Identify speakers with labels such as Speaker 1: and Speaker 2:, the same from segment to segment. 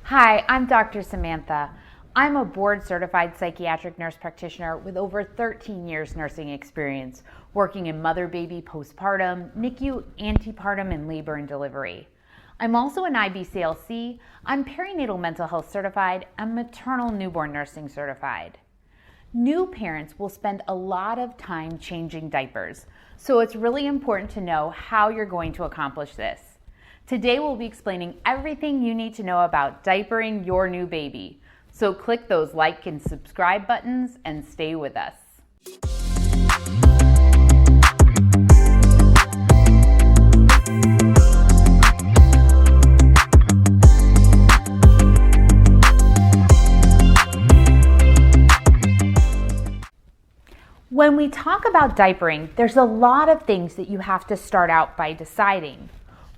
Speaker 1: Hi, I'm Dr. Samantha. I'm a board-certified psychiatric nurse practitioner with over 13 years nursing experience, working in mother-baby postpartum, NICU, antepartum, and labor and delivery. I'm also an IBCLC, I'm perinatal mental health certified, and maternal newborn nursing certified. New parents will spend a lot of time changing diapers, so it's really important to know how you're going to accomplish this. Today we'll be explaining everything you need to know about diapering your new baby. So click those like and subscribe buttons and stay with us. When we talk about diapering, there's a lot of things that you have to start out by deciding.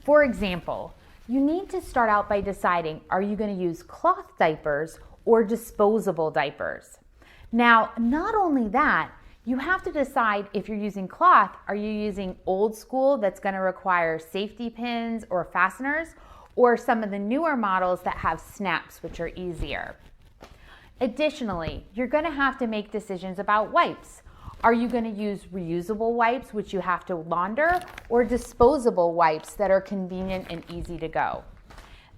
Speaker 1: For example, you need to start out by deciding, are you going to use cloth diapers or disposable diapers? Now, not only that, you have to decide if you're using cloth, are you using old school that's going to require safety pins or fasteners, or some of the newer models that have snaps, which are easier. Additionally, you're going to have to make decisions about wipes. Are you going to use reusable wipes, which you have to launder, or disposable wipes that are convenient and easy to go?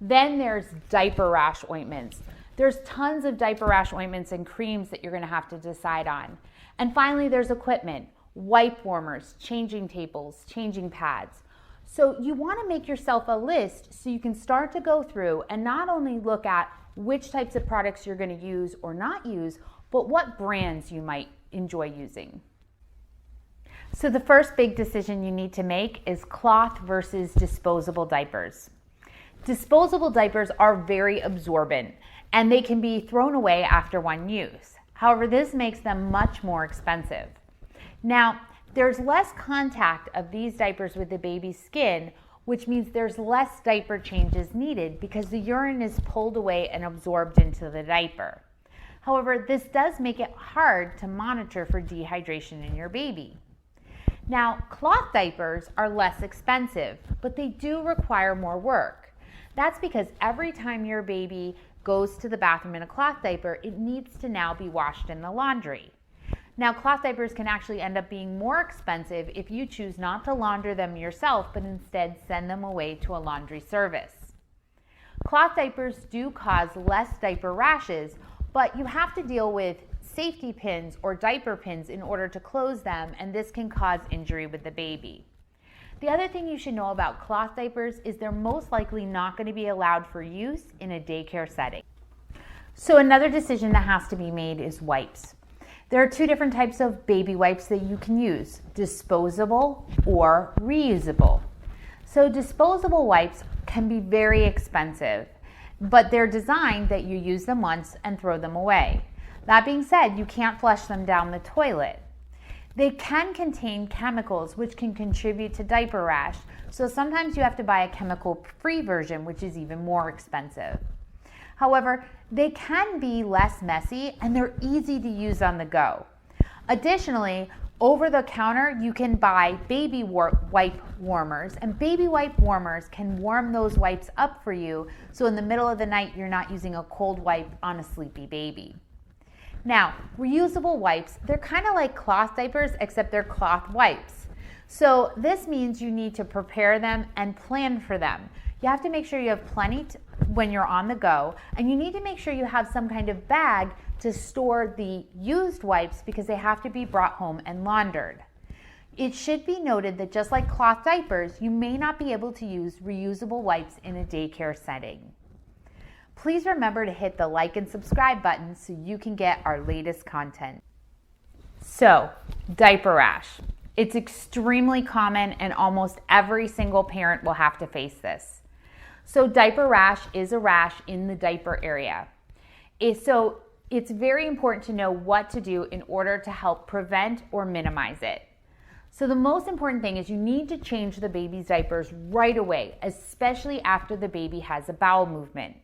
Speaker 1: Then there's diaper rash ointments. There's tons of diaper rash ointments and creams that you're going to have to decide on. And finally, there's equipment, wipe warmers, changing tables, changing pads. So you want to make yourself a list so you can start to go through and not only look at which types of products you're going to use or not use, but what brands you might enjoy using. So the first big decision you need to make is cloth versus disposable diapers. Disposable diapers are very absorbent and they can be thrown away after one use. However, this makes them much more expensive. Now, there's less contact of these diapers with the baby's skin, which means there's less diaper changes needed because the urine is pulled away and absorbed into the diaper. However, this does make it hard to monitor for dehydration in your baby. Now, cloth diapers are less expensive, but they do require more work. That's because every time your baby goes to the bathroom in a cloth diaper, it needs to now be washed in the laundry. Now, cloth diapers can actually end up being more expensive if you choose not to launder them yourself, but instead send them away to a laundry service. Cloth diapers do cause less diaper rashes, but you have to deal with safety pins or diaper pins in order to close them, and this can cause injury with the baby. The other thing you should know about cloth diapers is they're most likely not going to be allowed for use in a daycare setting. So another decision that has to be made is wipes. There are two different types of baby wipes that you can use, disposable or reusable. So disposable wipes can be very expensive, but they're designed that you use them once and throw them away. That being said, you can't flush them down the toilet. They can contain chemicals which can contribute to diaper rash, so sometimes you have to buy a chemical-free version, which is even more expensive. However, they can be less messy and they're easy to use on the go. Additionally, over the counter, you can buy baby wipe warmers, and baby wipe warmers can warm those wipes up for you, so in the middle of the night, you're not using a cold wipe on a sleepy baby. Now, reusable wipes, they're kind of like cloth diapers, except they're cloth wipes. So this means you need to prepare them and plan for them. You have to make sure you have plenty when you're on the go, and you need to make sure you have some kind of bag to store the used wipes because they have to be brought home and laundered. It should be noted that just like cloth diapers, you may not be able to use reusable wipes in a daycare setting. Please remember to hit the like and subscribe button so you can get our latest content. So, diaper rash. It's extremely common and almost every single parent will have to face this. So diaper rash is a rash in the diaper area. So it's very important to know what to do in order to help prevent or minimize it. So the most important thing is you need to change the baby's diapers right away, especially after the baby has a bowel movement.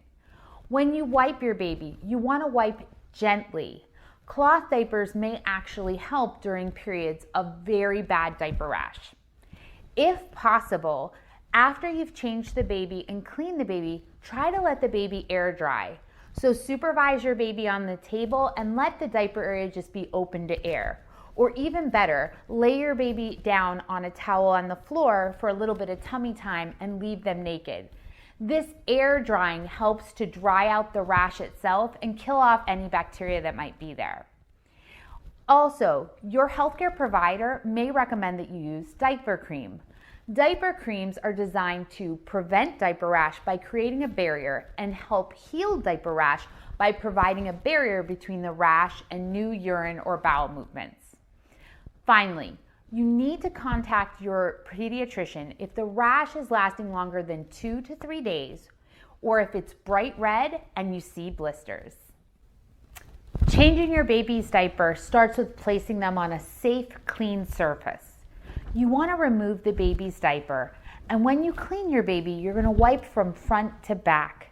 Speaker 1: When you wipe your baby, you want to wipe gently. Cloth diapers may actually help during periods of very bad diaper rash. If possible, After you've changed the baby and cleaned the baby, try to let the baby air dry. So supervise your baby on the table and let the diaper area just be open to air. Or even better, lay your baby down on a towel on the floor for a little bit of tummy time and leave them naked. This air drying helps to dry out the rash itself and kill off any bacteria that might be there. Also, your healthcare provider may recommend that you use diaper cream. Diaper creams are designed to prevent diaper rash by creating a barrier and help heal diaper rash by providing a barrier between the rash and new urine or bowel movements. Finally, you need to contact your pediatrician if the rash is lasting longer than 2 to 3 days, or if it's bright red and you see blisters. Changing your baby's diaper starts with placing them on a safe, clean surface. You want to remove the baby's diaper, and when you clean your baby, you're going to wipe from front to back.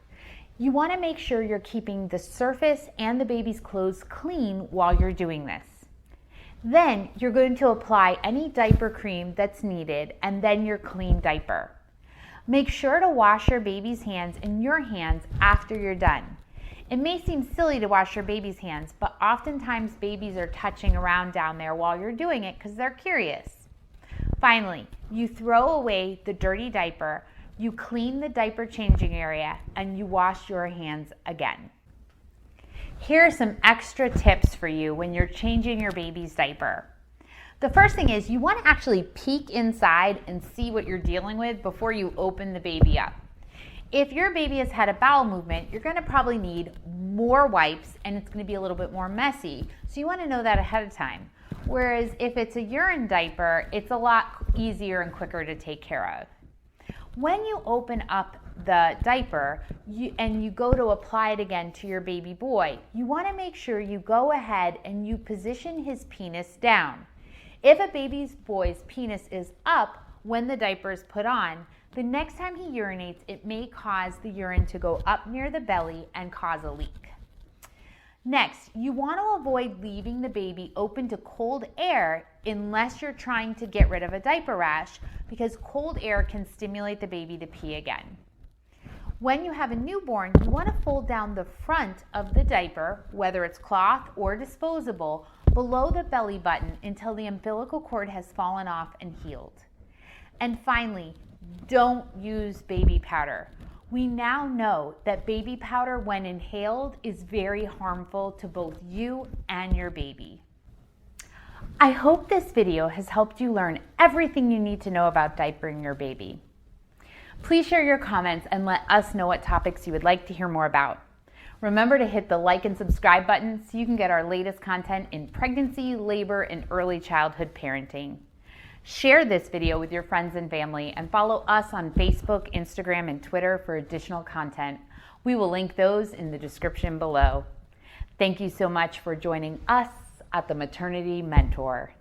Speaker 1: You want to make sure you're keeping the surface and the baby's clothes clean while you're doing this. Then you're going to apply any diaper cream that's needed and then your clean diaper. Make sure to wash your baby's hands and your hands after you're done. It may seem silly to wash your baby's hands, but oftentimes babies are touching around down there while you're doing it because they're curious. Finally, you throw away the dirty diaper, you clean the diaper changing area, and you wash your hands again. Here are some extra tips for you when you're changing your baby's diaper. The first thing is you want to actually peek inside and see what you're dealing with before you open the baby up. If your baby has had a bowel movement, you're going to probably need more wipes and it's going to be a little bit more messy. So you want to know that ahead of time. Whereas if it's a urine diaper, it's a lot easier and quicker to take care of. When you open up the diaper and you go to apply it again to your baby boy, you want to make sure you go ahead and you position his penis down. If a baby boy's penis is up when the diaper is put on, the next time he urinates, it may cause the urine to go up near the belly and cause a leak. Next, you want to avoid leaving the baby open to cold air unless you're trying to get rid of a diaper rash, because cold air can stimulate the baby to pee again. When you have a newborn, you want to fold down the front of the diaper, whether it's cloth or disposable, below the belly button until the umbilical cord has fallen off and healed. And finally, don't use baby powder. We now know that baby powder, when inhaled, is very harmful to both you and your baby. I hope this video has helped you learn everything you need to know about diapering your baby. Please share your comments and let us know what topics you would like to hear more about. Remember to hit the like and subscribe button so you can get our latest content in pregnancy, labor, and early childhood parenting. Share this video with your friends and family and follow us on Facebook, Instagram, and Twitter for additional content. We will link those in the description below. Thank you so much for joining us at the Maternity Mentor.